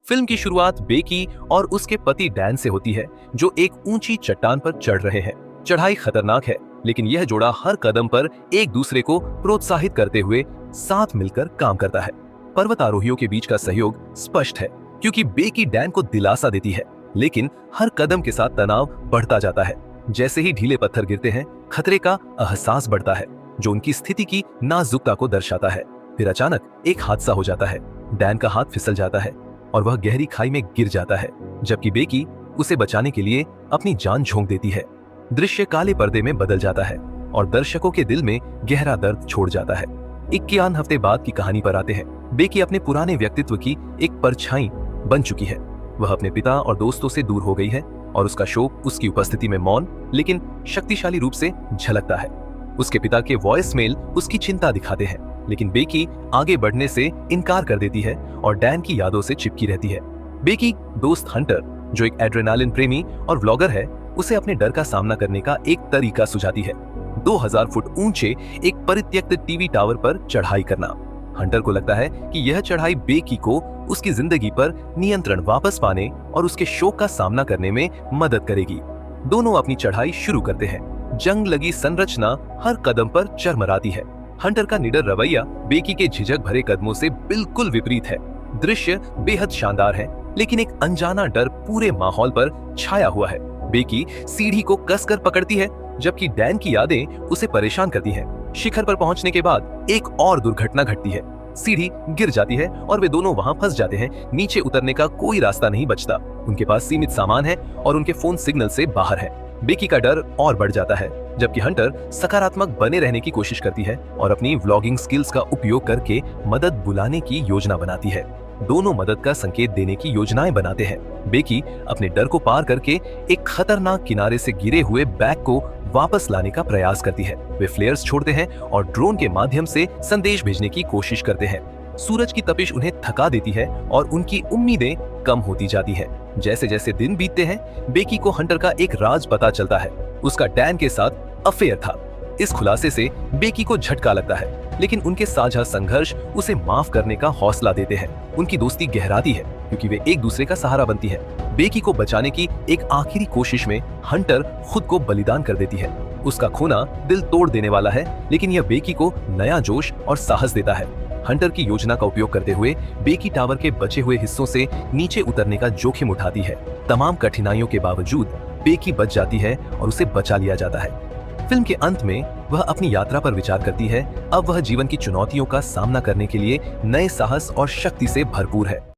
Film की शुरुआत बेकी और उसके पति डैन से होती है, जो एक ऊंची चट्टान पर चढ़ रहे हैं। चढ़ाई खतरनाक है, लेकिन यह जोड़ा हर कदम पर एक दूसरे को प्रोत्साहित करते हुए साथ मिलकर काम करता है। पर्वतारोहियों के बीच का सहयोग स्पष्ट है, क्योंकि बेकी डैन को दिलासा देती है, लेकिन हर कदम के साथ तनाव बढ़ता जाता है। जैसे ही ढीले पत्थर गिरते हैं, खतरे का एहसास बढ़ता है, जो उनकी स्थिति की नाजुकता को दर्शाता है। फिर अचानक एक हादसा हो जाता है। डैन का हाथ फिसल जाता है और वह गहरी खाई में गिर जाता है, जबकि बेकी उसे बचाने के लिए अपनी जान झोंक देती है। दृश्य काले पर्दे में बदल जाता है और दर्शकों के दिल में गहरा दर्द छोड़ जाता है। 51 हफ्ते बाद की कहानी पर आते हैं। बेकी अपने पुराने व्यक्तित्व की एक परछाई बन चुकी है। वह अपने पिता और दोस्तों से दूर हो गई है और उसका शोक उसकी उपस्थिति में मौन लेकिन शक्तिशाली रूप से झलकता है। उसके पिता के वॉइस मेल उसकी चिंता दिखाते हैं, लेकिन बेकी आगे बढ़ने से इनकार कर देती है और डैन की यादों से चिपकी रहती है। बेकी दोस्त हंटर, जो एक एड्रेनालिन प्रेमी और व्लॉगर है, उसे अपने डर का सामना करने का एक तरीका सुझाती है: 2000 फुट ऊंचे एक परित्यक्त टीवी टावर पर चढ़ाई करना। हंटर को लगता है कि यह चढ़ाई बेकी को उसकी जिंदगी पर नियंत्रण वापस पाने और उसके शोक का सामना करने में मदद करेगी। दोनों अपनी चढ़ाई शुरू करते हैं। जंग लगी संरचना हर कदम पर चरमराती है। हंटर का निडर रवैया बेकी के झिझक भरे कदमों से बिल्कुल विपरीत है। दृश्य बेहद शानदार है, लेकिन एक अनजाना डर पूरे माहौल पर छाया हुआ है। बेकी सीढ़ी को कसकर पकड़ती है, जबकि डैन की यादें उसे परेशान करती हैं। शिखर पर पहुंचने के बाद एक और दुर्घटना घटती है। सीढ़ी गिर जाती है और वे दोनों वहां फंस जाते हैं। नीचे उतरने का कोई रास्ता नहीं बचता। उनके पास सीमित सामान है और उनके फोन सिग्नल से बाहर है। बेकी का डर और बढ़ जाता है, जबकि हंटर सकारात्मक बने रहने की कोशिश करती है और अपनी व्लॉगिंग स्किल्स का उपयोग करके मदद बुलाने की योजना बनाती है। दोनों मदद का संकेत देने की योजनाएं बनाते हैं। बेकी अपने डर को पार करके एक खतरनाक किनारे से गिरे हुए बैग को वापस लाने का प्रयास करती है। वे फ्लेयर्स छोड़ते हैं और ड्रोन के माध्यम से संदेश भेजने की कोशिश करते हैं। सूरज की तपिश उन्हें थका देती है और उनकी उम्मीदें कम होती जाती है। जैसे जैसे दिन बीतते हैं, बेकी को हंटर का एक राज पता चलता है। उसका डैन के साथ अफेयर था। इस खुलासे से बेकी को झटका लगता है, लेकिन उनके साझा संघर्ष उसे माफ करने का हौसला देते हैं। उनकी दोस्ती गहराती है, क्योंकि वे एक दूसरे का सहारा बनती है। बेकी को बचाने की एक आखिरी कोशिश में हंटर खुद को बलिदान कर देती है। उसका खोना दिल तोड़ देने वाला है, लेकिन यह बेकी को नया जोश और साहस देता है। हंटर की योजना का उपयोग करते हुए बेकी टावर के बचे हुए हिस्सों से नीचे उतरने का जोखिम उठाती है। तमाम कठिनाइयों के बावजूद बेकी बच जाती है और उसे बचा लिया जाता है। फिल्म के अंत में वह अपनी यात्रा पर विचार करती है। अब वह जीवन की चुनौतियों का सामना करने के लिए नए साहस और शक्ति से भरपूर है।